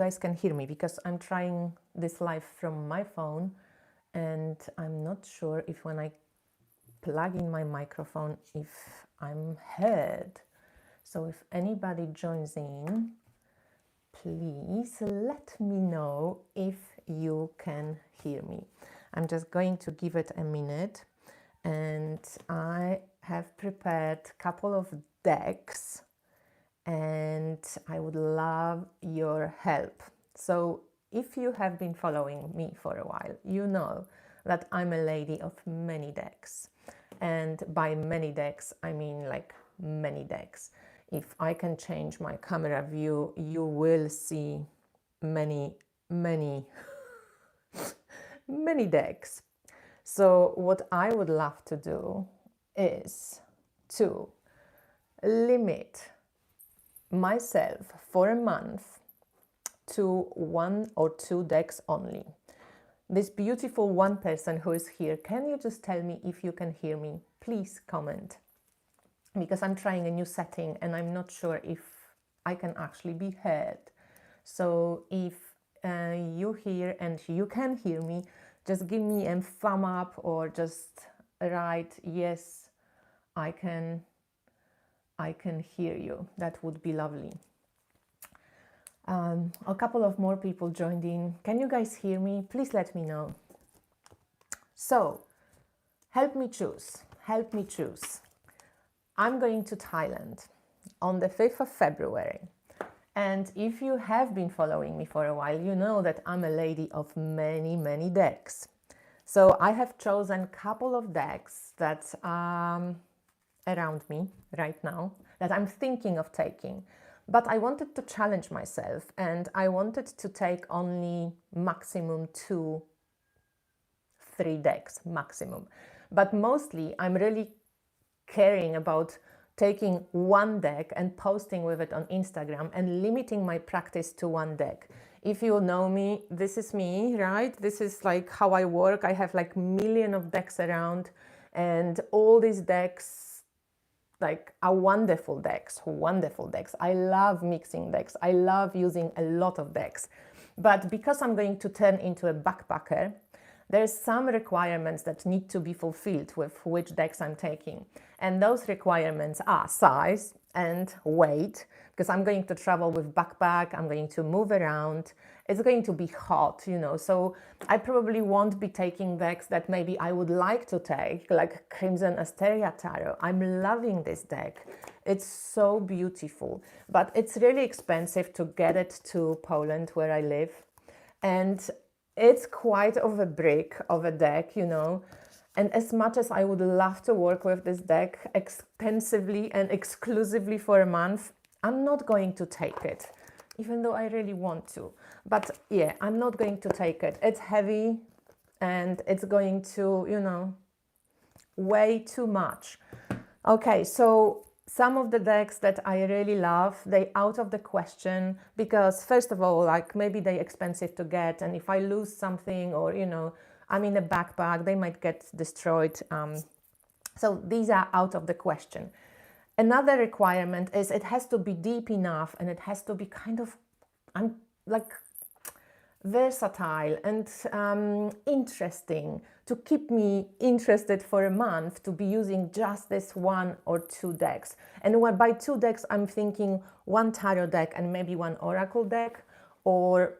guys can hear me, because I'm trying this live from my phone and I'm not sure if when I plug in my microphone if I'm heard. So if anybody joins in, please let me know if you can hear me. I'm just going to give it a minute, and I have prepared a couple of decks and I would love your help. So if you have been following me for a while, you know that I'm a lady of many decks. And by many decks, I mean like many decks. If I can change my camera view, you will see many, many, many decks. So what I would love to do is to limit myself for a month to 1 or 2 decks only. This beautiful one person who is here, can you just tell me if you can hear me? Please comment, because I'm trying a new setting and I'm not sure if I can actually be heard. So if you hear and you can hear me, just give me a thumb up or just write yes, I can hear you. That would be lovely. A couple of more people joined in. Can you guys hear me? Please let me know. So, help me choose. Help me choose. I'm going to Thailand on the 5th of February. And if you have been following me for a while, you know that I'm a lady of many, many decks. So I have chosen a couple of decks that are around me right now that I'm thinking of taking. But I wanted to challenge myself and I wanted to take only maximum 2, 3 decks maximum. But mostly I'm really caring about taking one deck and posting with it on Instagram and limiting my practice to one deck. If you know me, this is me, right? This is like how I work. I have like million of decks around, and all these decks like are wonderful decks, wonderful decks. I love mixing decks. I love using a lot of decks. But because I'm going to turn into a backpacker, there's some requirements that need to be fulfilled with which decks I'm taking. And those requirements are size and weight, because I'm going to travel with backpack, I'm going to move around, it's going to be hot, you know, so I probably won't be taking decks that maybe I would like to take, like Crimson Asteria Tarot. I'm loving this deck. It's so beautiful, but it's really expensive to get it to Poland where I live. And it's quite of a brick of a deck, you know. And as much as I would love to work with this deck extensively and exclusively for a month, I'm not going to take it, even though I really want to. But yeah, I'm not going to take it. It's heavy and it's going to, you know, weigh too much. Okay, so some of the decks that I really love, they out of the question, because first of all, like maybe they're expensive to get, and if I lose something or, you know, I'm in a backpack, they might get destroyed. So these are out of the question. Another requirement is it has to be deep enough and it has to be kind of like versatile and interesting to keep me interested for a month, to be using just this 1 or 2 decks. And by 2 decks, I'm thinking 1 tarot deck and maybe 1 oracle deck, or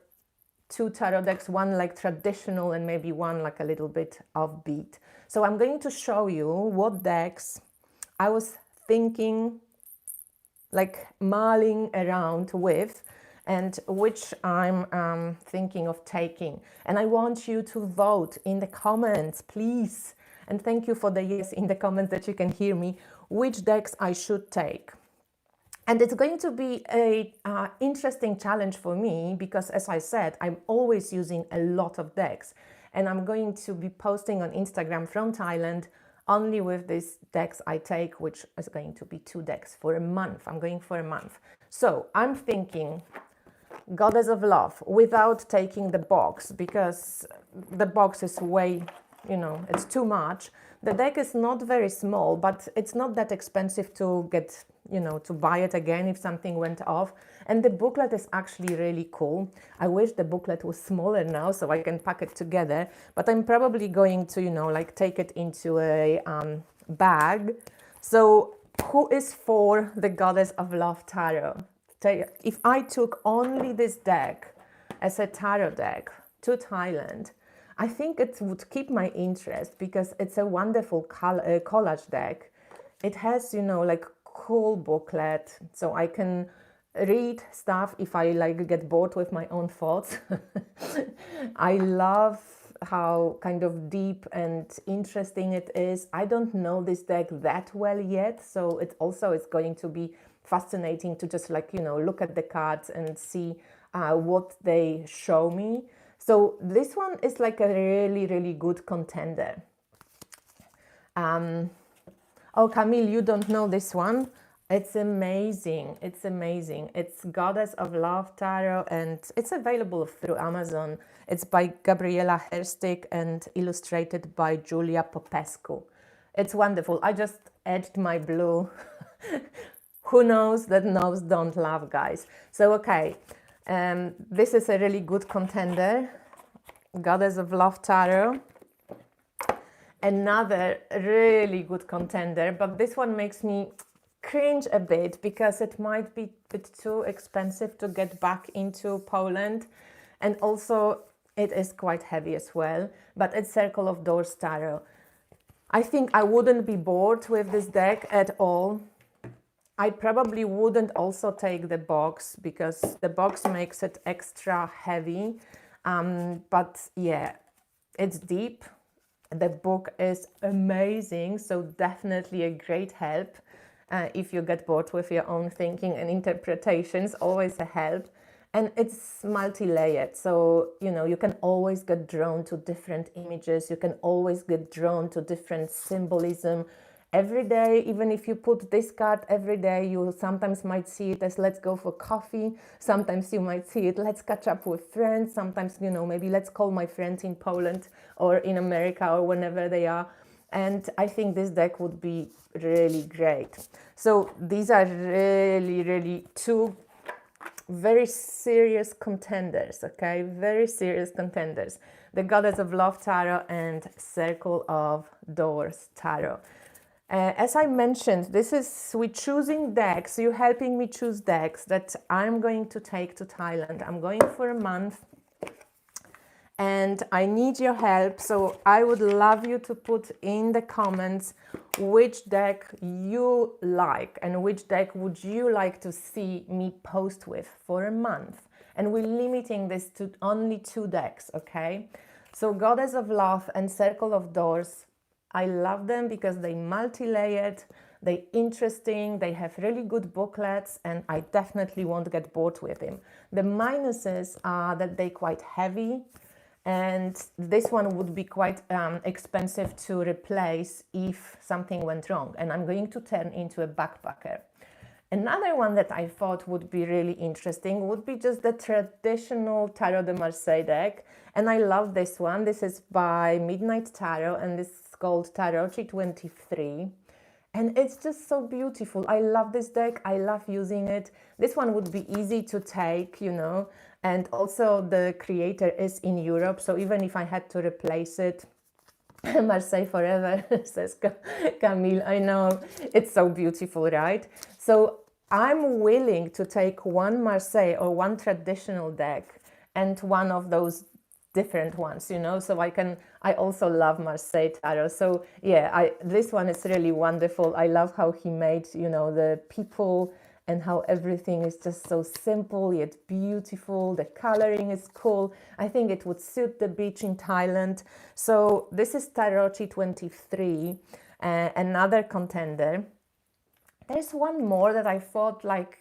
2 tarot decks, 1 like traditional and maybe 1 like a little bit offbeat. So I'm going to show you what decks I was thinking, like mulling around with, and which I'm thinking of taking. And I want you to vote in the comments, please. And thank you for the yes in the comments that you can hear me, which decks I should take. And it's going to be a interesting challenge for me, because as I said, I'm always using a lot of decks. And I'm going to be posting on Instagram from Thailand only with these decks I take, which is going to be 2 decks for a month. I'm going for a month. So I'm thinking Goddess of Love without taking the box, because the box is way, you know, it's too much. The deck is not very small, but it's not that expensive to get, you know, to buy it again if something went off. And the booklet is actually really cool. I wish the booklet was smaller now so I can pack it together, but I'm probably going to, you know, like take it into a bag. So who is for the Goddess of Love Tarot? If I took only this deck as a tarot deck to Thailand, I think it would keep my interest because it's a wonderful collage deck. It has, you know, like cool booklet, so I can read stuff if I like get bored with my own thoughts. I love how kind of deep and interesting it is. I don't know this deck that well yet, so it also is going to be fascinating to just like, you know, look at the cards and see what they show me. So this one is like a really, really good contender. Oh, Camille, you don't know this one? It's amazing. It's amazing. It's Goddess of Love Tarot, and it's available through Amazon. It's by Gabriela Herstig and illustrated by Julia Popescu. It's wonderful. I just edged my blue. Who knows that knows don't love, guys. So, okay. This is a really good contender, Goddess of Love Tarot. Another really good contender, but this one makes me cringe a bit because it might be a bit too expensive to get back into Poland, and also it is quite heavy as well, but it's Circle of Doors Tarot. I think I wouldn't be bored with this deck at all. I probably wouldn't also take the box because the box makes it extra heavy. But yeah, it's deep. The book is amazing, so definitely a great help. If you get bored with your own thinking and interpretations, always a help. And it's multi-layered, so you know you can always get drawn to different images. You can always get drawn to different symbolism. Every day, even if you put this card every day, you sometimes might see it as let's go for coffee. Sometimes you might see it, let's catch up with friends. Sometimes, you know, maybe let's call my friend in Poland or in America or whenever they are. And I think this deck would be really great. So these are really, really two very serious contenders, okay? Very serious contenders. The Goddess of Love Tarot and Circle of Doors Tarot. As I mentioned, we're choosing decks. You're helping me choose decks that I'm going to take to Thailand. I'm going for a month and I need your help. So I would love you to put in the comments which deck you like and which deck would you like to see me post with for a month. And we're limiting this to only 2 decks, okay? So Goddess of Love and Circle of Doors, I love them because they're multi-layered, they're interesting, they have really good booklets, and I definitely won't get bored with them. The minuses are that they're quite heavy, and this one would be quite expensive to replace if something went wrong, and I'm going to turn into a backpacker. Another one that I thought would be really interesting would be just the traditional Tarot de Marseille deck. And I love this one. This is by Midnight Tarot and this is called Tarotchi 23. And it's just so beautiful. I love this deck. I love using it. This one would be easy to take, you know, and also the creator is in Europe. So even if I had to replace it, Marseille forever, says Camille. I know, it's so beautiful, right? So I'm willing to take one Marseille or one traditional deck and one of those different ones, you know, so I also love Marseille Tarot. So yeah, this one is really wonderful. I love how he made, you know, the people and how everything is just so simple yet beautiful. The coloring is cool. I think it would suit the beach in Thailand. So this is Tarotchi 23, another contender. There's one more that I thought like,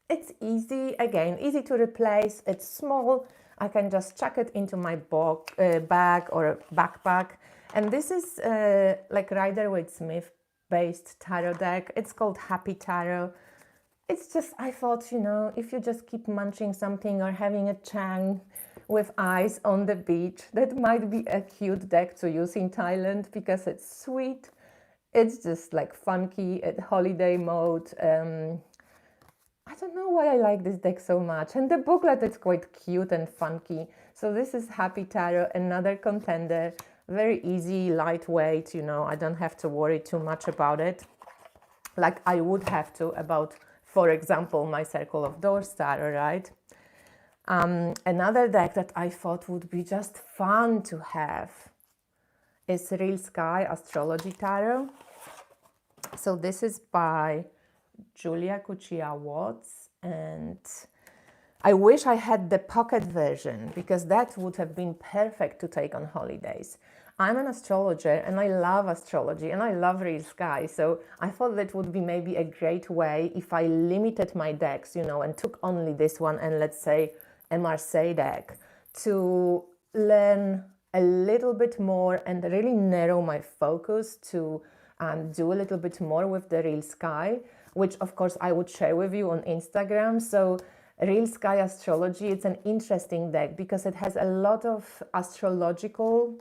it's easy, again, easy to replace. It's small. I can just chuck it into my bag or backpack. And this is like Rider-Waite-Smith based tarot deck. It's called Happy Tarot. It's just, I thought, you know, if you just keep munching something or having a chang with ice on the beach, that might be a cute deck to use in Thailand because it's sweet, It's just like funky at holiday mode. I don't know why I like this deck so much. And the booklet is quite cute and funky. So this is Happy Tarot, another contender. Very easy, lightweight, you know, I don't have to worry too much about it. Like I would have to about, for example, my Circle of Doors Tarot, right? Another deck that I thought would be just fun to have is Real Sky Astrology Tarot. So this is by Julia Cuccia Watts, and I wish I had the pocket version because that would have been perfect to take on holidays. I'm an astrologer and I love astrology and I love Real Sky, so I thought that would be maybe a great way if I limited my decks, you know, and took only this one and let's say a Marseille deck to learn a little bit more and really narrow my focus to do a little bit more with the Real Sky, which of course I would share with you on Instagram. So Real Sky Astrology, it's an interesting deck because it has a lot of astrological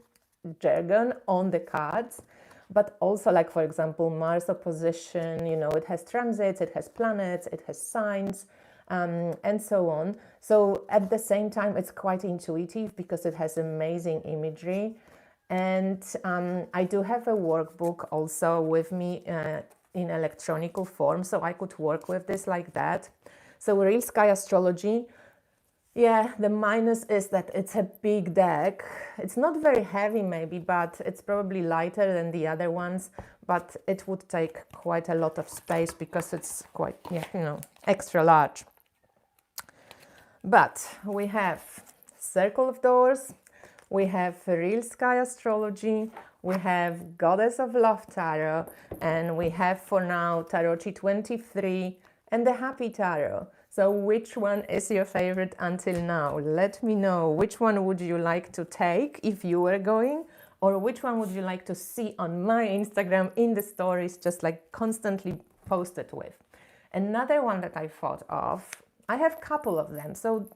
jargon on the cards, but also like, for example, Mars opposition, you know, it has transits, it has planets, it has signs, and so on. So at the same time, it's quite intuitive because it has amazing imagery. And I do have a workbook also with me in electronical form, so I could work with this like that. So Real Sky Astrology, yeah, the minus is that it's a big deck. It's not very heavy maybe, but it's probably lighter than the other ones, but it would take quite a lot of space because it's quite, yeah, you know, extra large. But we have Circle of Doors, we have Real Sky Astrology, we have Goddess of Love Tarot, and we have for now Tarot 23 and the Happy Tarot. So which one is your favorite until now? Let me know. Which one would you like to take if you were going? Or which one would you like to see on my Instagram in the stories, just like constantly posted with? Another one that I thought of, I have a couple of them, so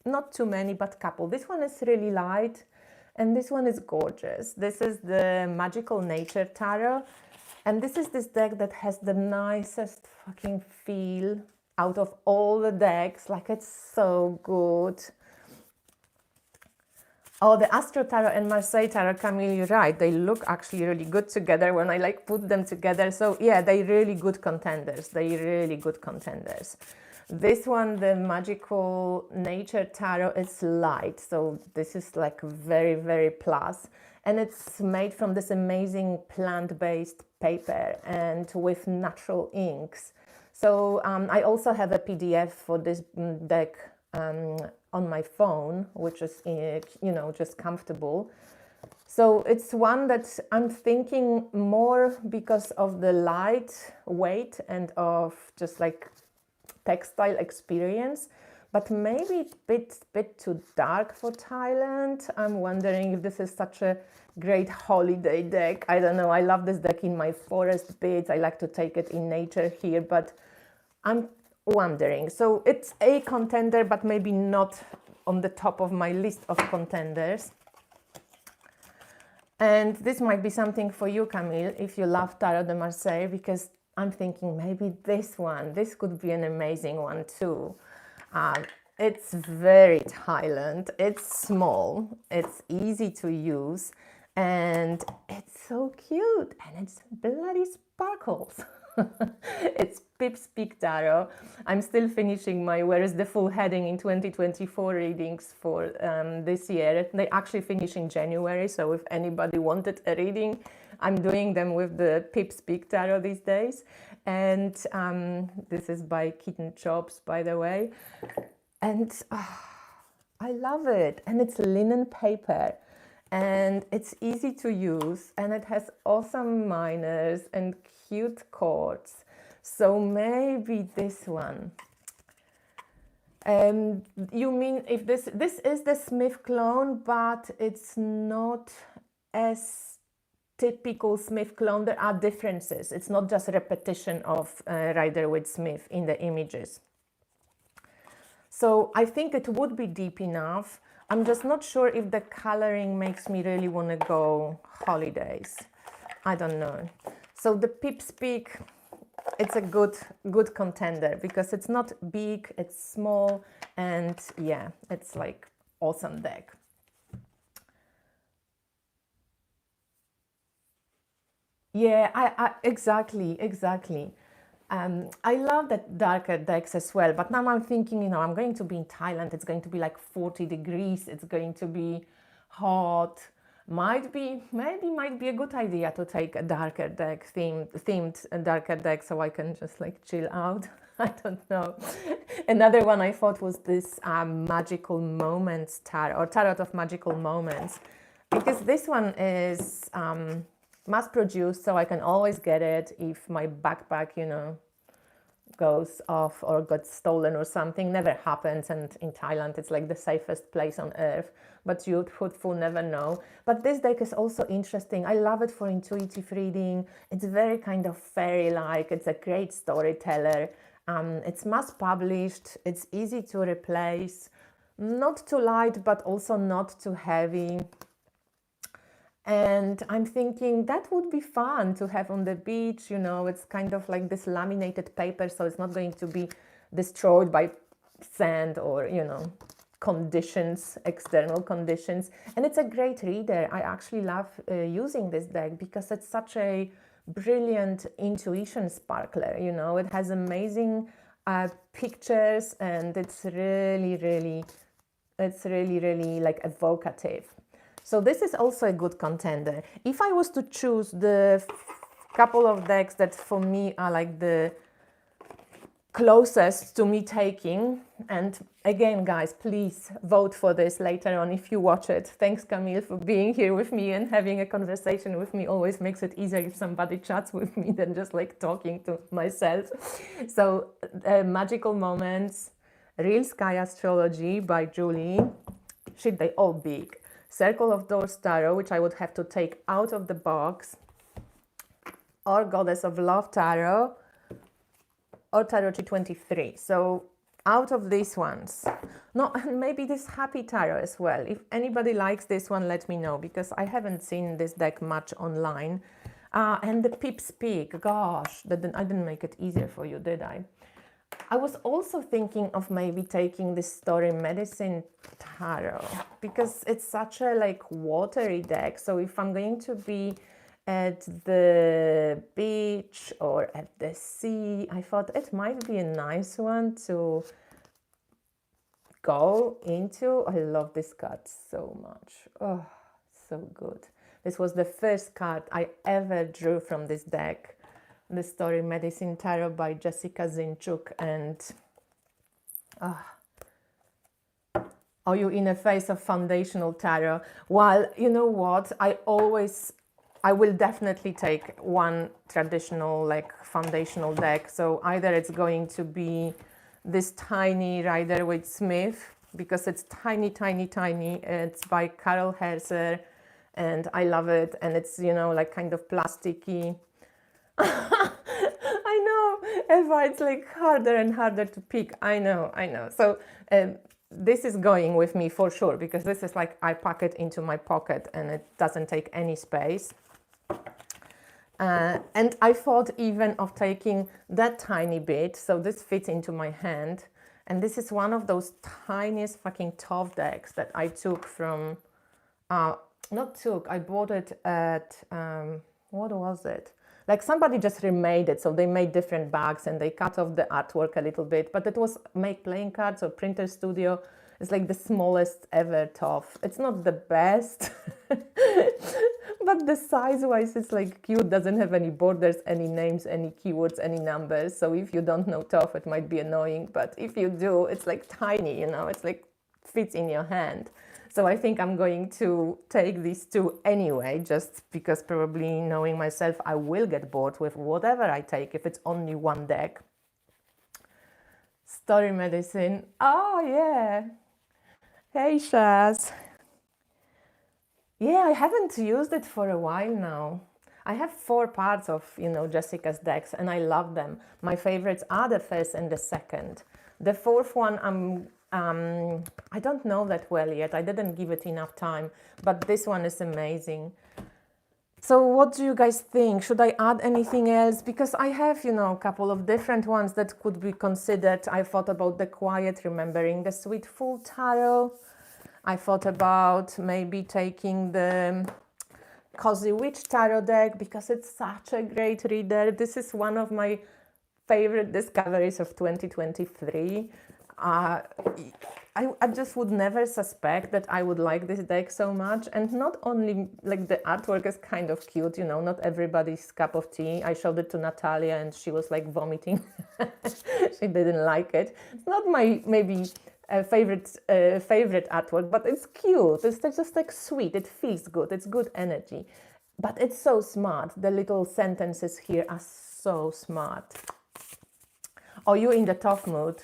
not too many, but couple. This one is really light and this one is gorgeous. This is the Magical Nature Tarot. And this is this deck that has the nicest fucking feel out of all the decks. Like, it's so good. Oh, the Astro Tarot and Marseille Tarot, Camille, you're right. They look actually really good together when I like put them together. So yeah, they're really good contenders. They're really good contenders. This one, the Magical Nature Tarot, is light. So this is like very, very plus. And it's made from this amazing plant-based paper and with natural inks. So I also have a PDF for this deck on my phone, which is, you know, just comfortable. So it's one that I'm thinking more because of the light weight and of just like textile experience, but maybe a bit too dark for Thailand. I'm wondering if this is such a great holiday deck. I don't know. I love this deck in my forest bits. I like to take it in nature here, but I'm wondering. So it's a contender, but maybe not on the top of my list of contenders. And this might be something for you, Camille, if you love Tarot de Marseille, because I'm thinking maybe this could be an amazing one too. It's very Thailand, it's small, it's easy to use, and it's so cute, and it's bloody sparkles. It's Pips Peak Tarot. I'm still finishing my Where is the Full Heading in 2024 readings for this year. They actually finish in January, so if anybody wanted a reading, I'm doing them with the Pips Peak Tarot these days. And this is by Kitten Chops, by the way. And I love it. And it's linen paper. And it's easy to use. And it has awesome minors and cute chords. So maybe this one. You mean if this is the Smith clone, but it's not as typical Smith clone. There are differences. It's not just repetition of Rider-Waite-Smith in the images. So I think it would be deep enough. I'm just not sure if the coloring makes me really want to go holidays. I don't know. So the Pips Peak, it's a good contender because it's not big, it's small, and yeah, it's like awesome deck. Yeah, I exactly. I love that darker decks as well, but now I'm thinking, I'm going to be in Thailand. It's going to be like 40 degrees. It's going to be hot. Maybe might be a good idea to take a darker deck, themed darker deck, so I can just like chill out. I don't know. Another one I thought was this Magical Moments tarot, or Tarot of Magical Moments, because this one is mass produced, so I can always get it if my backpack, goes off or got stolen or something. Never happens, and in Thailand it's like the safest place on earth, but you truthful never know. But this deck is also interesting. I love it for intuitive reading. It's very kind of fairy-like. It's a great storyteller. It's mass published. It's easy to replace. Not too light, but also not too heavy. And I'm thinking that would be fun to have on the beach. It's kind of like this laminated paper, so it's not going to be destroyed by sand or, conditions, external conditions. And it's a great reader. I actually love using this deck because it's such a brilliant intuition sparkler. It has amazing pictures, and it's really like evocative. So this is also a good contender. If I was to choose the couple of decks that for me are like the closest to me taking, and again, guys, please vote for this later on if you watch it. Thanks, Camille, for being here with me and having a conversation with me. Always makes it easier if somebody chats with me than just like talking to myself. So Magical Moments, Real Sky Astrology by Julie. Shit, they all big. Circle of Doors Tarot, which I would have to take out of the box, or Goddess of Love Tarot, or Tarot G23. So out of these ones, no, and maybe this Happy Tarot as well. If anybody likes this one, let me know, because I haven't seen this deck much online. And the Pips Peak, gosh, I didn't make it easier for you, did I? I was also thinking of maybe taking this Story Medicine Tarot, because it's such a like watery deck. So if I'm going to be at the beach or at the sea, I thought it might be a nice one to go into. I love this card so much. Oh, so good. This was the first card I ever drew from this deck. The Story Medicine Tarot by Jessica Zinchuk, and are you in a phase of foundational tarot? Well, you know what? I will definitely take one traditional like foundational deck. So either it's going to be this tiny Rider-Waite-Smith, because it's tiny. It's by Carol Herzer, and I love it. And it's, like kind of plasticky. I know, Eva, it's like harder and harder to pick. I know. So this is going with me for sure, because this is like I pack it into my pocket and it doesn't take any space. And I thought even of taking that tiny bit, so this fits into my hand. And this is one of those tiniest fucking tough decks that I took from, I bought it at, what was it? Like somebody just remade it, so they made different bags and they cut off the artwork a little bit, but it was Make Playing Cards or Printer Studio. It's like the smallest ever tough. It's not the best, but the size-wise it's like cute, doesn't have any borders, any names, any keywords, any numbers. So if you don't know tough, it might be annoying, but if you do, it's like tiny, it's like fits in your hand. So I think I'm going to take these two anyway, just because probably knowing myself, I will get bored with whatever I take if it's only one deck. Story Medicine. Oh, yeah. Hey, Shaz. Yeah, I haven't used it for a while now. I have 4 parts of, Jessica's decks, and I love them. My favorites are the first and the second. The fourth one, I don't know that well yet. I didn't give it enough time, but this one is amazing. So what do you guys think? Should I add anything else? Because I have, you know, a couple of different ones that could be considered. I thought about the quiet, remembering the sweet full tarot. I thought about maybe taking the Cozy Witch tarot deck because it's such a great reader. This is one of my favorite discoveries of 2023. I just would never suspect that I would like this deck so much. And not only, like, the artwork is kind of cute, you know, not everybody's cup of tea. I showed it to Natalia and she was like vomiting. She didn't like it. It's not my maybe favorite artwork, but it's cute. It's just like sweet. It feels good. It's good energy. But it's so smart. The little sentences here are so smart. Are you in the tough mood?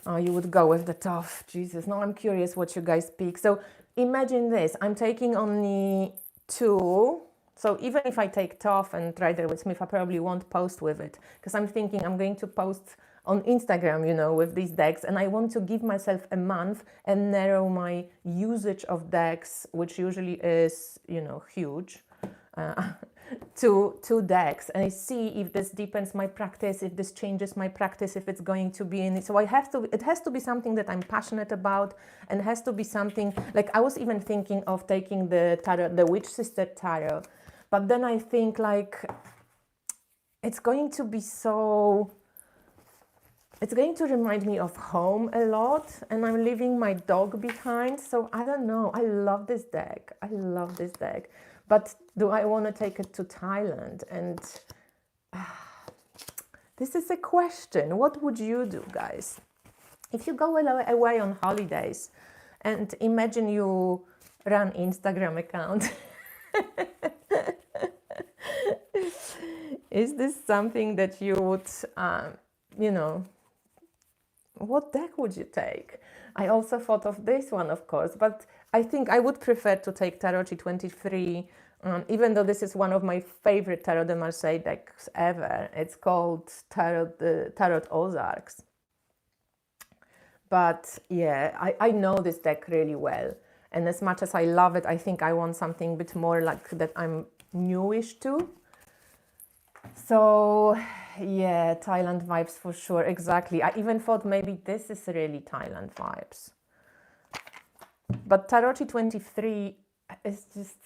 Oh, you would go with the tough. Jesus. No, I'm curious what you guys pick. So imagine this. I'm taking only 2. So even if I take tough and Rider-Waite Smith, I probably won't post with it. Because I'm thinking I'm going to post on Instagram, you know, with these decks. And I want to give myself a month and narrow my usage of decks, which usually is, you know, huge. To decks, and I see if this deepens my practice, if this changes my practice, if it's going to be in it. So it has to be something that I'm passionate about, and has to be something like, I was even thinking of taking the tarot, the Witch Sister tarot, but then I think like it's going to remind me of home a lot, and I'm leaving my dog behind. So I don't know. I love this deck. But do I want to take it to Thailand? And this is a question. What would you do, guys? If you go away on holidays, and imagine you run Instagram account. Is this something that you would, you know, what deck would you take? I also thought of this one, of course, but I think I would prefer to take Tarot G23, even though this is one of my favorite Tarot de Marseille decks ever. It's called Tarot Ozarks. But yeah, I know this deck really well. And as much as I love it, I think I want something a bit more like that I'm newish to. So yeah, Thailand vibes for sure, exactly. I even thought maybe this is really Thailand vibes. But Tarot G23 is just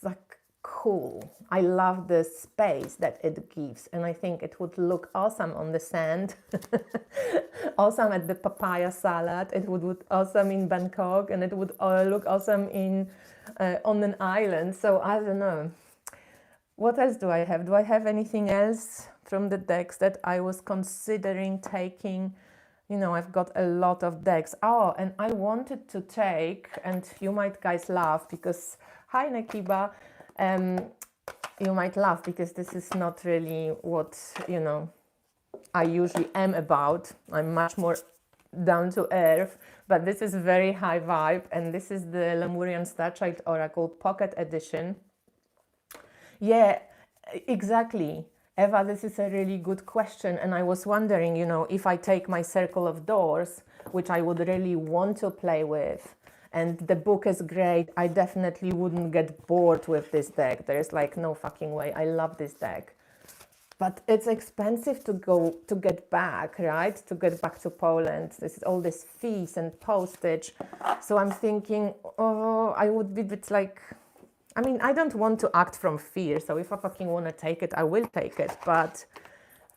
like cool. I love the space that it gives, and I think it would look awesome on the sand, awesome at the papaya salad. It would look awesome in Bangkok, and it would look awesome in on an island. So I don't know. What else do I have? Do I have anything else from the decks that I was considering taking? You know, I've got a lot of decks. Oh, and I wanted to take, and you might guys laugh because, hi Nakiba, you might laugh because this is not really what, you know, I usually am about. I'm much more down to earth, but this is very high vibe, and this is the Lemurian Starchild Oracle Pocket Edition. Yeah, exactly. Eva, this is a really good question. And I was wondering, you know, if I take my Circle of Doors, which I would really want to play with, and the book is great, I definitely wouldn't get bored with this deck. There's like no fucking way. I love this deck. But it's expensive to get back, right? To get back to Poland. This is all this fees and postage. So I'm thinking, oh, I would be a bit like, I mean, I don't want to act from fear, so if I fucking want to take it, I will take it. But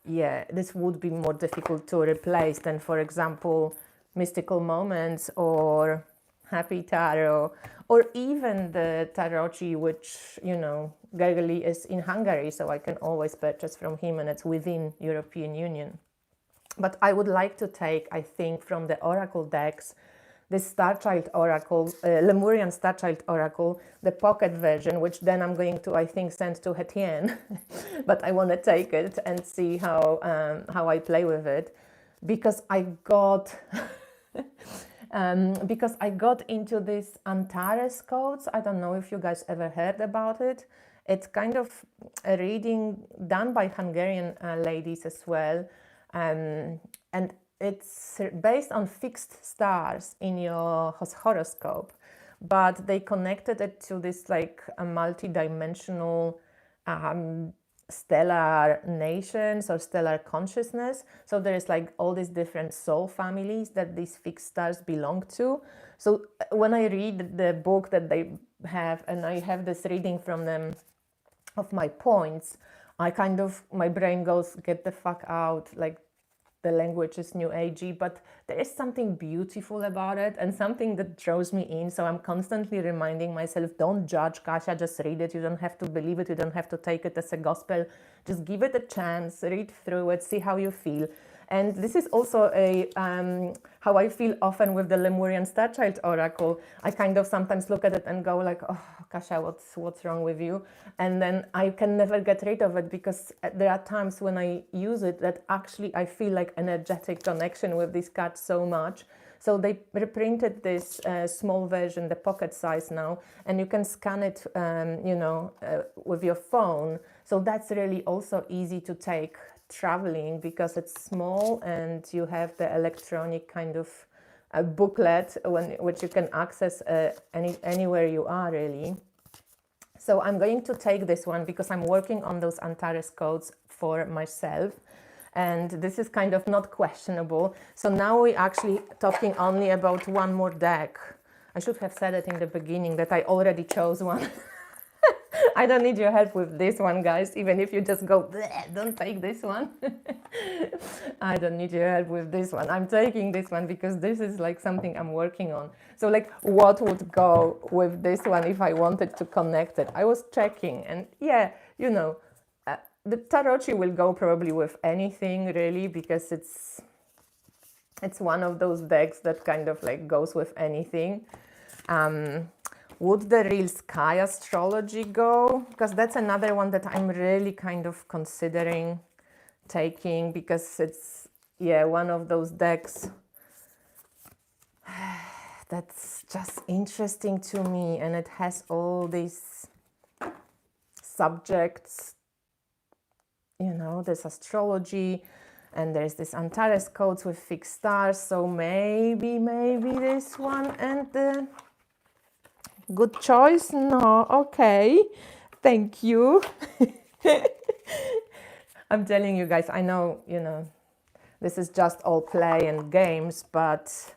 yeah, this would be more difficult to replace than, for example, Mystical Moments or Happy Tarot, or even the Tarotchi, which, you know, Gergely is in Hungary, so I can always purchase from him, and it's within European Union. But I would like to take, I think, from the Oracle decks, this Starchild Oracle, Lemurian Starchild Oracle, the pocket version, which then I'm going to, I think, send to Hetien. But I want to take it and see how I play with it, because I got into this Antares codes. I don't know if you guys ever heard about it. It's kind of a reading done by Hungarian ladies as well, and it's based on fixed stars in your horoscope. but they connected it to this like a multi-dimensional stellar nations or stellar consciousness. So there is like all these different soul families that these fixed stars belong to. So when I read the book that they have, and I have this reading from them of my points, I kind of, my brain goes, get the fuck out, like the language is new agey, but there is something beautiful about it and something that draws me in. So I'm constantly reminding myself, don't judge, Kasia, just read it. You don't have to believe it. You don't have to take it as a gospel. Just give it a chance, read through it, see how you feel. And this is also a how I feel often with the Lemurian Star Child Oracle. I kind of sometimes look at it and go like, oh, Kasia, what's wrong with you? And then I can never get rid of it, because there are times when I use it that actually I feel like energetic connection with this card so much. So they reprinted this small version, the pocket size now, and you can scan it, with your phone. So that's really also easy to take traveling, because it's small and you have the electronic kind of booklet which you can access anywhere you are really. So I'm going to take this one because I'm working on those Antares codes for myself, and this is kind of not questionable. So now we're actually talking only about one more deck. I should have said it in the beginning that I already chose one. I don't need your help with this one, guys. Even if you just go, don't take this one. I don't need your help with this one. I'm taking this one because this is like something I'm working on. So like, what would go with this one if I wanted to connect it? I was checking, and yeah, the Tarot will go probably with anything really, because it's one of those decks that kind of like goes with anything. Would the Real Sky Astrology go? Because that's another one that I'm really kind of considering taking, because it's, yeah, one of those decks that's just interesting to me, and it has all these subjects, there's astrology, and there's this Antares codes with fixed stars, so maybe this one. And the good choice? No, okay, thank you. I'm telling you guys, I know, this is just all play and games, but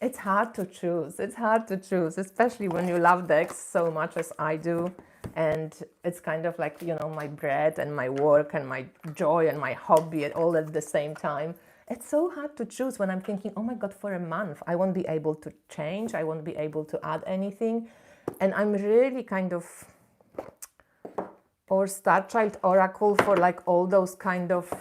it's hard to choose. It's hard to choose, especially when you love decks so much as I do. And it's kind of like, my bread and my work and my joy and my hobby all at the same time. It's so hard to choose when I'm thinking, oh my God, for a month, I won't be able to change. I won't be able to add anything. And I'm really kind of, or Star Child Oracle for like all those kind of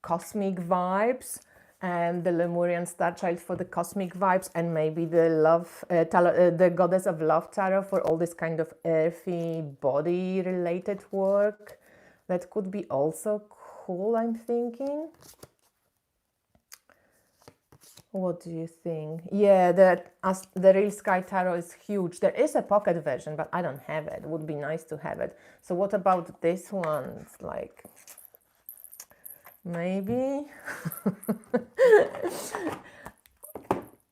cosmic vibes, and the Lemurian Star Child for the cosmic vibes, and maybe the Goddess of Love Tarot for all this kind of earthy body related work. That could be also cool, I'm thinking. What do you think? Yeah, the Real Sky Tarot is huge. There is a pocket version, but I don't have it. It would be nice to have it. So what about this one? It's like, maybe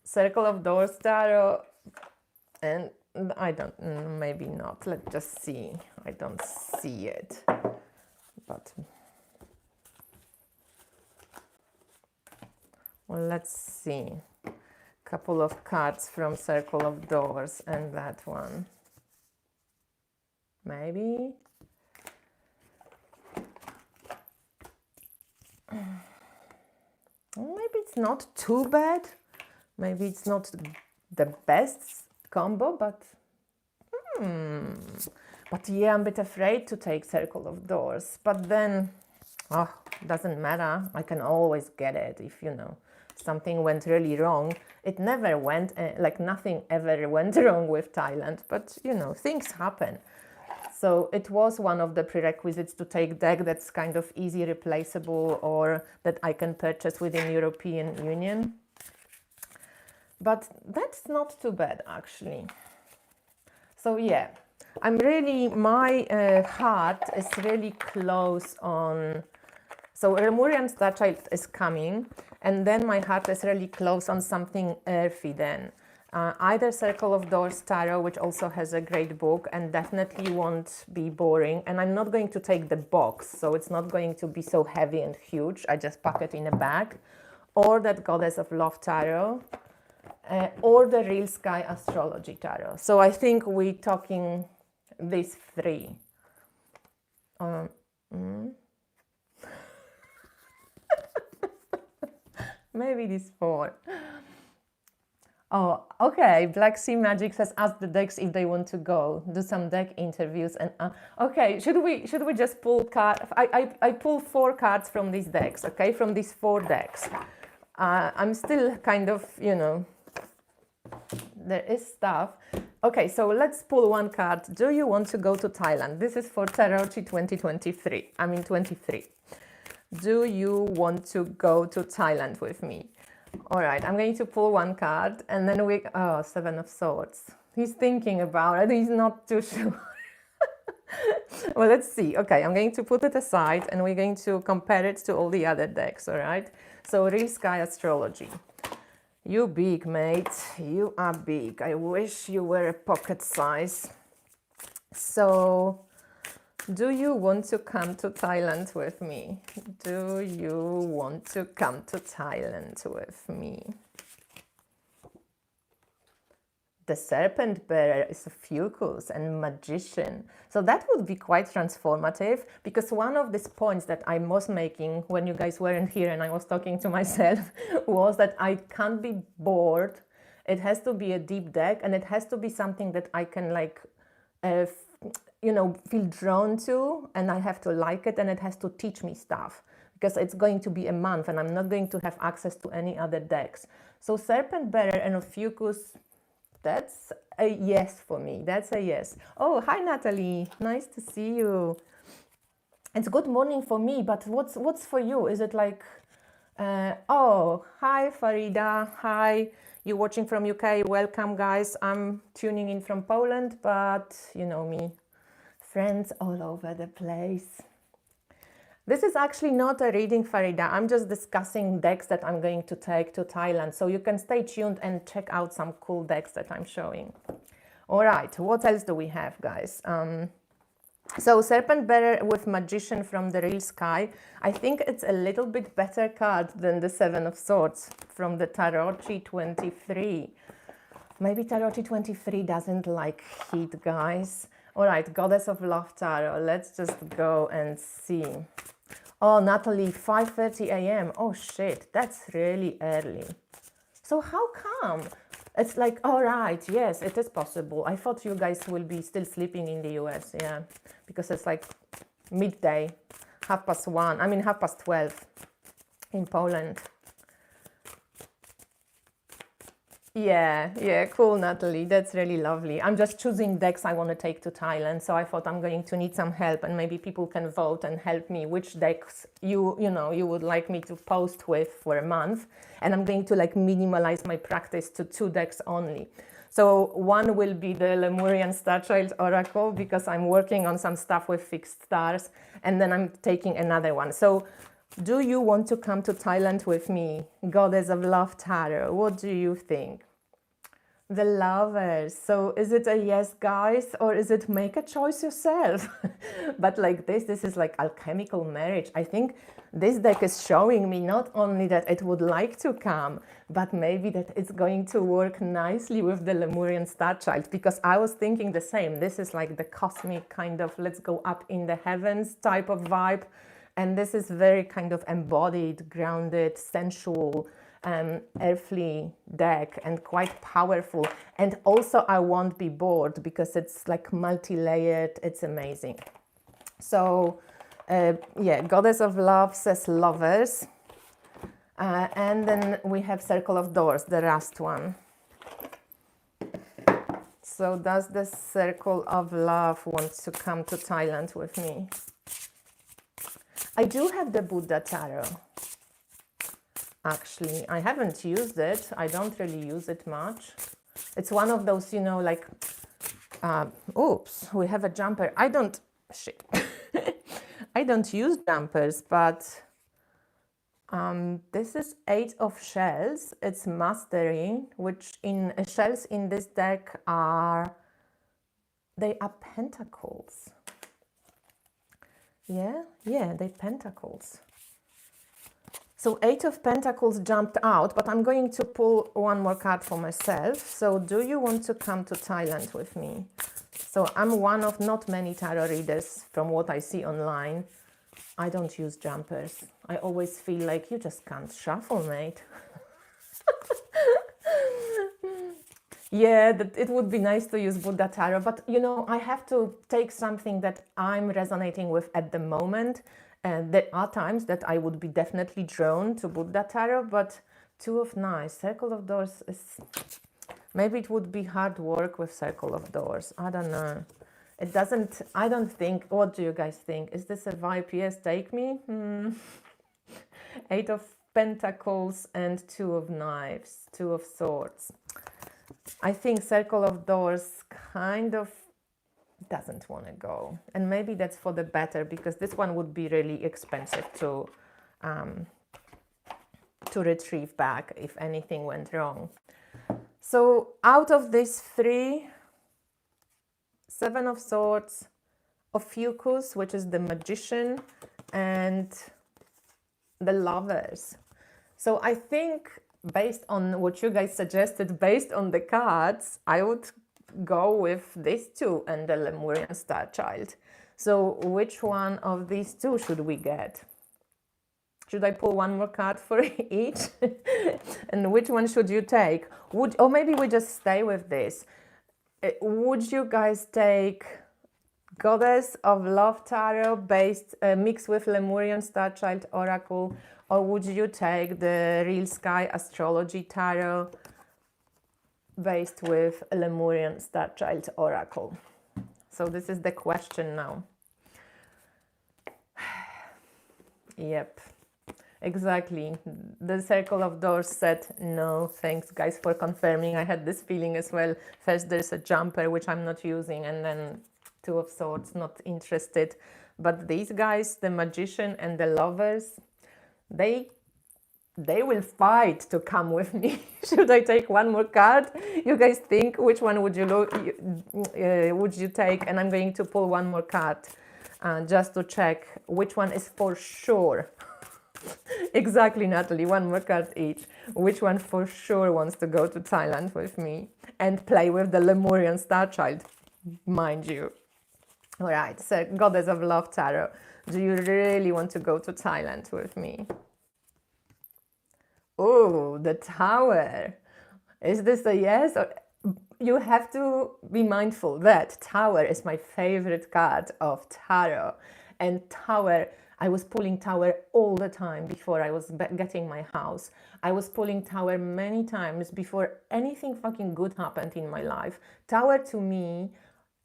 Circle of Doors Tarot, and I don't, maybe not. Let's just see. I don't see it, but well, let's see. Couple of cards from Circle of Doors and that one. Maybe. Maybe it's not too bad. Maybe it's not the best combo, but yeah, I'm a bit afraid to take Circle of Doors. But then, doesn't matter. I can always get it if, something went really wrong. It never went, like nothing ever went wrong with Thailand, but, things happen. So it was one of the prerequisites to take deck that's kind of easy replaceable, or that I can purchase within European Union. But that's not too bad, actually. So yeah, my heart is really close on, so Lemurian Star Child is coming, and then my heart is really close on something earthy then. either Circle of Doors Tarot, which also has a great book and definitely won't be boring. And I'm not going to take the box, so it's not going to be so heavy and huge. I just pack it in a bag. Or that Goddess of Love Tarot, or the Real Sky Astrology Tarot. So I think we're talking these three. Maybe these four. Oh, okay. Black Sea Magic says, ask the decks if they want to go. Do some deck interviews and okay. Should we just pull card? I pull 4 cards from these decks. Okay, from these 4 decks. I'm still kind of, you know, there is stuff. Okay, so let's pull 1 card. Do you want to go to Thailand? This is for Tarotchi 2023. I mean 23. Do you want to go to Thailand with me? All right, I'm going to pull 1 card and then we, oh, 7 of Swords. He's thinking about it, he's not too sure. Well, let's see. Okay, I'm going to put it aside and we're going to compare it to all the other decks, all right? So, Real Sky Astrology. You big, mate. You are big. I wish you were a pocket size. So, do you want to come to Thailand with me? Do you want to come to Thailand with me? The Serpent Bearer is a Fucus and Magician. So that would be quite transformative, because one of these points that I was making when you guys weren't here and I was talking to myself was that I can't be bored. It has to be a deep deck and it has to be something that I can like, you know, feel drawn to, and I have to like it, and it has to teach me stuff, because it's going to be a month and I'm not going to have access to any other decks. So Serpent Bearer and Ophiuchus, that's a yes for me. That's a yes. Oh, hi Natalie, nice to see you. It's good morning for me, but what's for you? Is it like, oh, hi Farida, hi. You're watching from UK, welcome guys. I'm tuning in from Poland, but you know me, friends all over the place. This is actually not a reading, Farida. I'm just discussing decks that I'm going to take to Thailand. So you can stay tuned and check out some cool decks that I'm showing. All right, what else do we have, guys? So Serpent Bearer with Magician from the Real Sky. I think it's a little bit better card than the 7 of Swords from the Tarotchi 23. Maybe Tarotchi 23 doesn't like heat, guys. All right, Goddess of Love Tarot. Let's just go and see. Oh, Natalie, 5:30 a.m. Oh, shit, that's really early. So how come? It's like, all right, yes, it is possible. I thought you guys will be still sleeping in the US, yeah, because it's like midday, 1:30. I mean, 12:30 in Poland. Yeah, cool, Natalie. That's really lovely. I'm just choosing decks I want to take to Thailand, so I thought I'm going to need some help, and maybe people can vote and help me which decks you would like me to post with for a month, and I'm going to like minimalize my practice to 2 decks only. So one will be the Lemurian Starchild Oracle, because I'm working on some stuff with fixed stars, and then I'm taking another one. So do you want to come to Thailand with me? Goddess of Love Tarot. What do you think? The Lovers. So is it a yes, guys, or is it make a choice yourself? But like this is like alchemical marriage. I think this deck is showing me not only that it would like to come, but maybe that it's going to work nicely with the Lemurian Starchild, because I was thinking the same. This is like the cosmic kind of let's go up in the heavens type of vibe. And this is very kind of embodied, grounded, sensual, earthly deck, and quite powerful. And also I won't be bored because it's like multi-layered. It's amazing. So yeah, Goddess of Love says Lovers. And then we have Circle of Doors, the last one. So does the Circle of Love want to come to Thailand with me? I do have the Buddha Tarot. Actually, I haven't used it. I don't really use it much. It's one of those, you know, like, oops, we have a jumper. I don't use jumpers, but This is Eight of Shells. It's Mastery, which in shells in this deck they are pentacles. Yeah, they're pentacles. So Eight of Pentacles jumped out, but I'm going to pull one more card for myself. So do you want to come to Thailand with me? So I'm one of not many tarot readers from what I see online. I don't use jumpers. I always feel like you just can't shuffle, mate. Yeah, it would be nice to use Buddha Tarot, but you know, I have to take something that I'm resonating with at the moment. And there are times that I would be definitely drawn to Buddha Tarot, but Two of Knives, Circle of Doors is... Maybe it would be hard work with Circle of Doors. I don't know. It doesn't... I don't think... What do you guys think? Is this a vibe? Yes, take me? Eight of Pentacles and Two of Knives, Two of Swords. I think Circle of Doors kind of doesn't want to go. And maybe that's for the better, because this one would be really expensive to retrieve back if anything went wrong. So out of these three, Seven of Swords, Ophiuchus, which is the Magician, and the Lovers. So I think based on what you guys suggested, based on the cards, I would go with these two and the Lemurian Star Child. So which one of these two should we get? Should I pull one more card for each? And which one should you take? Or maybe we just stay with this. Would you guys take Goddess of Love Tarot based mixed with Lemurian Star Child Oracle, or would you take the Real Sky Astrology Tarot based with Lemurian Star Child Oracle? So this is the question now. Yep, exactly. The Circle of Doors said no. Thanks guys for confirming. I had this feeling as well. First there's a jumper which I'm not using, and then Two of Swords, not interested. But these guys, the Magician and the Lovers, they will fight to come with me. Should I take one more card? You guys think which one would you take? And I'm going to pull one more card just to check which one is for sure. Exactly, Natalie, one more card each. Which one for sure wants to go to Thailand with me and play with the Lemurian Star Child, mind you. All right, so Goddess of Love Tarot, do you really want to go to Thailand with me? Oh, the Tower. Is this a yes? Or you have to be mindful that Tower is my favorite card of Tarot. And Tower, I was pulling Tower all the time before I was getting my house. I was pulling Tower many times before anything fucking good happened in my life. Tower to me,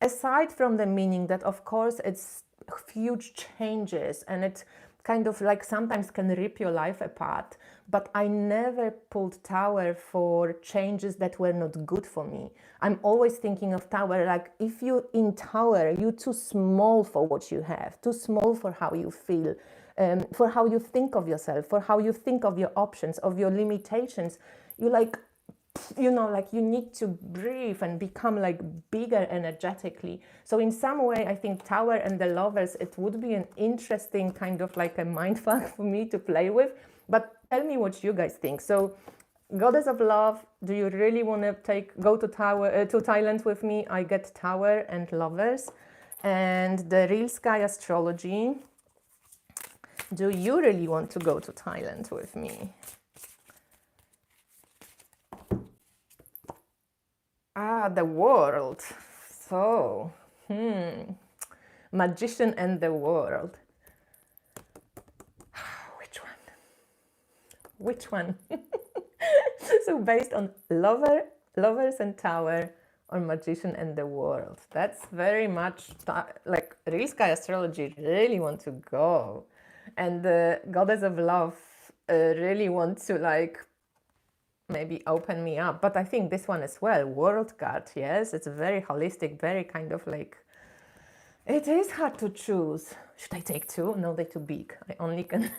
aside from the meaning that of course it's huge changes and it kind of like sometimes can rip your life apart, but I never pulled Tower for changes that were not good for me. I'm always thinking of Tower like, if you in Tower, you're too small for what you have, too small for how you feel, for how you think of yourself, for how you think of your options, of your limitations. You like, you know, like you need to breathe and become like bigger energetically. So in some way, I think Tower and the Lovers, it would be an interesting kind of like a mindfuck for me to play with. But tell me what you guys think. So Goddess of Love, do you really want to go to Thailand with me? I get Tower and Lovers. And the Real Sky Astrology, do you really want to go to Thailand with me? The World. So, Magician and the World. Which one? So based on Lovers and Tower, or Magician and the World. That's very much like Real Sky Astrology really want to go. And the Goddess of Love really want to like maybe open me up. But I think this one as well, World card, yes, it's very holistic, very kind of like It is hard to choose. Should I take two? No, they're too big. I only can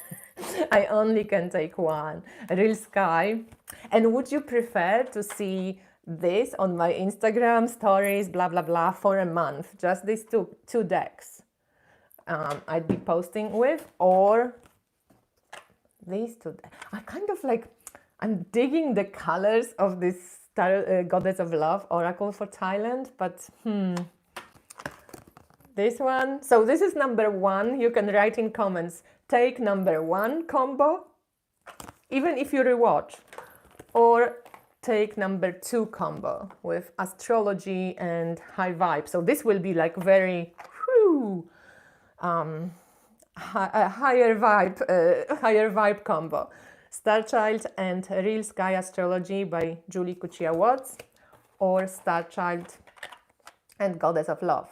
I only can take one. Real sky. And would you prefer to see this on my Instagram stories, blah blah blah, for a month? Just these two decks I'd be posting with, or these two. I kind of like. I'm digging the colors of this Goddess of Love Oracle for Thailand, but this one. So this is number one. You can write in comments, take number one combo, even if you rewatch, or take number two combo with astrology and high vibe. So this will be like very a higher vibe combo. Star Child and Real Sky Astrology by Julie Kuchia Watts, or Star Child and Goddess of Love.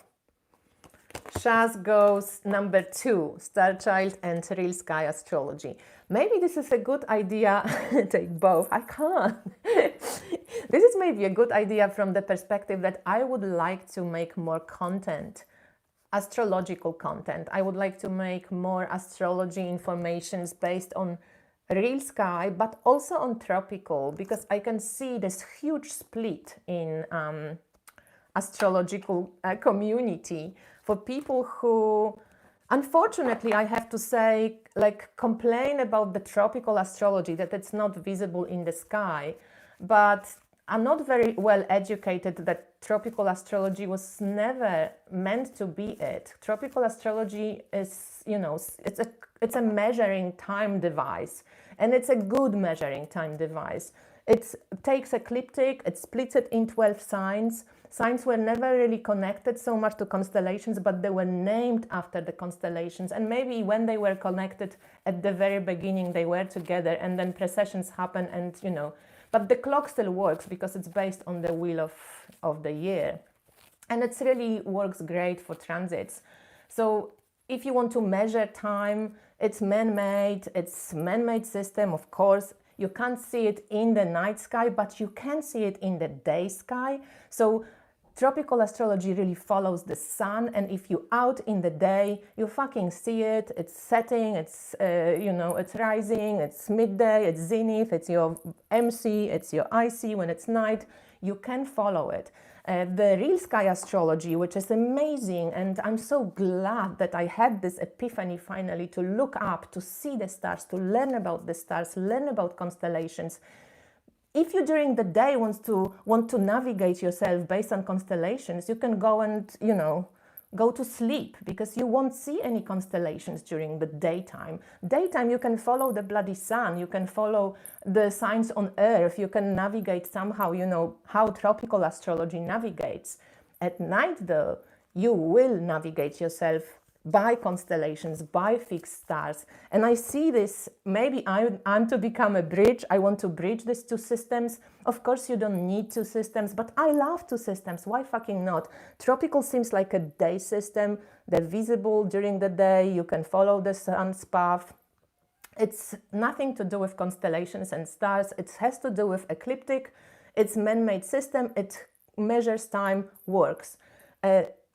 Shaz goes number two, Star Child and Real Sky Astrology. Maybe this is a good idea. Take both. I can't. This is maybe a good idea from the perspective that I would like to make more content, astrological content. I would like to make more astrology informations based on Real Sky, but also on tropical, because I can see this huge split in astrological community for people who, unfortunately, I have to say, like, complain about the tropical astrology, that it's not visible in the sky, but are not very well educated that tropical astrology was never meant to be it. Tropical astrology is, you know, it's a measuring time device, and it's a good measuring time device. It takes ecliptic, it splits it in 12 signs. Signs were never really connected so much to constellations, but they were named after the constellations. And maybe when they were connected at the very beginning, they were together, and then precessions happen, and, you know, but the clock still works because it's based on the wheel of the year. And it really works great for transits. So if you want to measure time, it's man-made system, of course. You can't see it in the night sky, but you can see it in the day sky. So tropical astrology really follows the sun, and if you're out in the day, you fucking see it. It's setting, it's it's rising, it's midday, it's zenith, it's your MC, it's your IC when it's night. You can follow it. The Real Sky Astrology, which is amazing, and I'm so glad that I had this epiphany finally to look up, to see the stars, to learn about the stars, learn about constellations. If you during the day want to navigate yourself based on constellations, you can go and, you know, go to sleep, because you won't see any constellations during the daytime. Daytime, you can follow the bloody sun, you can follow the signs on Earth, you can navigate somehow, you know, how tropical astrology navigates. At night, though, you will navigate yourself by constellations, by fixed stars. And I see this, maybe I'm to become a bridge. I want to bridge these two systems. Of course, you don't need two systems, but I love two systems. Why fucking not? Tropical seems like a day system. They're visible during the day. You can follow the sun's path. It's nothing to do with constellations and stars. It has to do with ecliptic. It's man-made system. It measures time, works.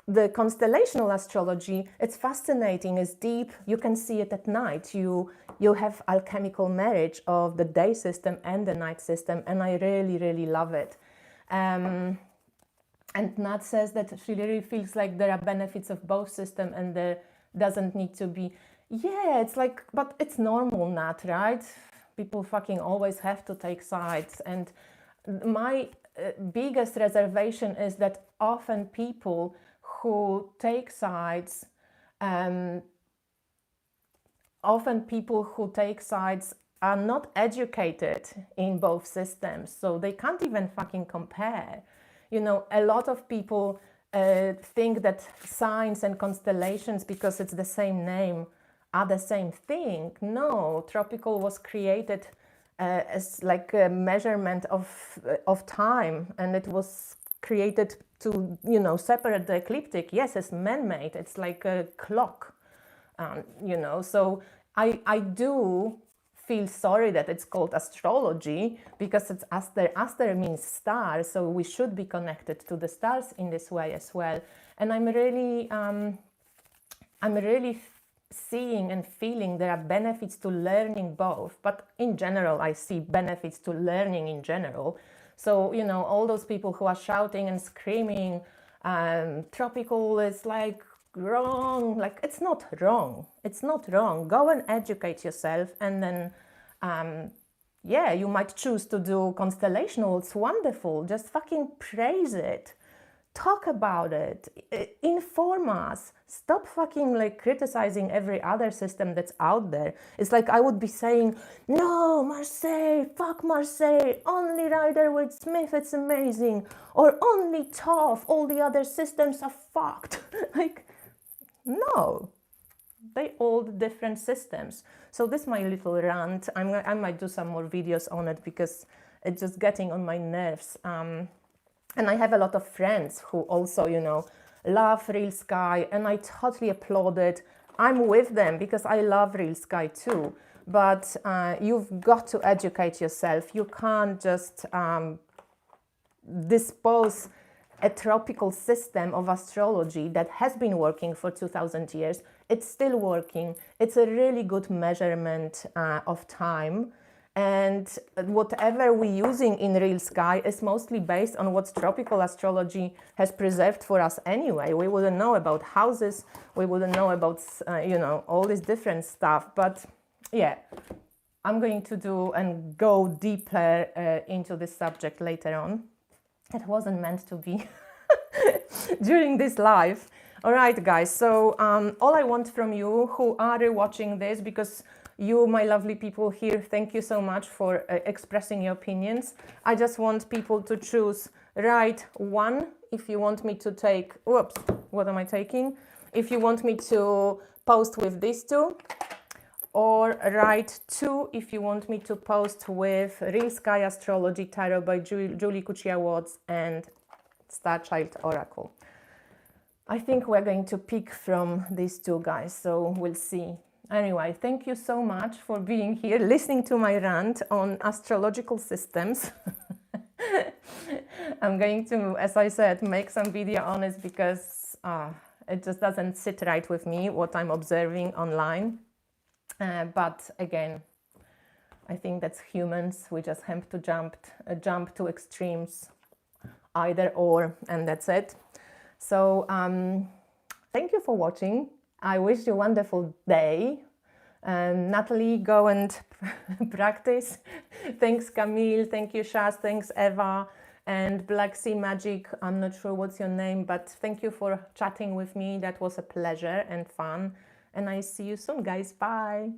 The constellational astrology, it's fascinating, it's deep, you can see it at night. You have alchemical marriage of the day system and the night system, and I really, really love it. And Nat says that she really feels like there are benefits of both systems, and there doesn't need to be, yeah, it's like, but it's normal, Nat, right? People fucking always have to take sides. And my biggest reservation is that often people who take sides, are not educated in both systems, so they can't even fucking compare. You know, a lot of people think that signs and constellations, because it's the same name, are the same thing. No, tropical was created as like a measurement of time, and it was created to, you know, separate the ecliptic. Yes, it's man-made. It's like a clock, you know. So I do feel sorry that it's called astrology, because it's Aster means star, so we should be connected to the stars in this way as well. And I'm really seeing and feeling there are benefits to learning both, but in general I see benefits to learning in general. So, you know, all those people who are shouting and screaming, tropical is like wrong, like it's not wrong, it's not wrong. Go and educate yourself, and then yeah, you might choose to do constellational, it's wonderful, just fucking praise it, talk about it, inform us, stop fucking like criticizing every other system that's out there. It's like I would be saying, no, Marseille, fuck Marseille, only Rider-Waite-Smith, it's amazing, or only Toff, all the other systems are fucked. Like, no, they all different systems. So this is my little rant. I might do some more videos on it because it's just getting on my nerves. And I have a lot of friends who also, you know, love Real Sky, and I totally applaud it. I'm with them because I love Real Sky too. But you've got to educate yourself. You can't just dispose a tropical system of astrology that has been working for 2000 years. It's still working. It's a really good measurement of time. And whatever we're using in Real Sky is mostly based on what tropical astrology has preserved for us anyway. We wouldn't know about houses, we wouldn't know about, you know, all this different stuff. But yeah, I'm going to do and go deeper into this subject later on. It wasn't meant to be during this live. All right, guys, so all I want from you who are watching this, because you, my lovely people here, thank you so much for expressing your opinions. I just want people to choose, write 1 if you want me to take, whoops, what am I taking? If you want me to post with these 2, or write 2 if you want me to post with Real Sky Astrology Tarot by Julie Kuchia-Watts and Star Child Oracle. I think we're going to pick from these 2, guys, so we'll see. Anyway, thank you so much for being here, listening to my rant on astrological systems. I'm going to, as I said, make some video on it because it just doesn't sit right with me, what I'm observing online. But again, I think that's humans. We just have to jump to extremes, either or, and that's it. So thank you for watching. I wish you a wonderful day. Natalie, go and practice. Thanks, Camille. Thank you, Shaz. Thanks, Eva. And Black Sea Magic. I'm not sure what's your name, but thank you for chatting with me. That was a pleasure and fun. And I see you soon, guys. Bye.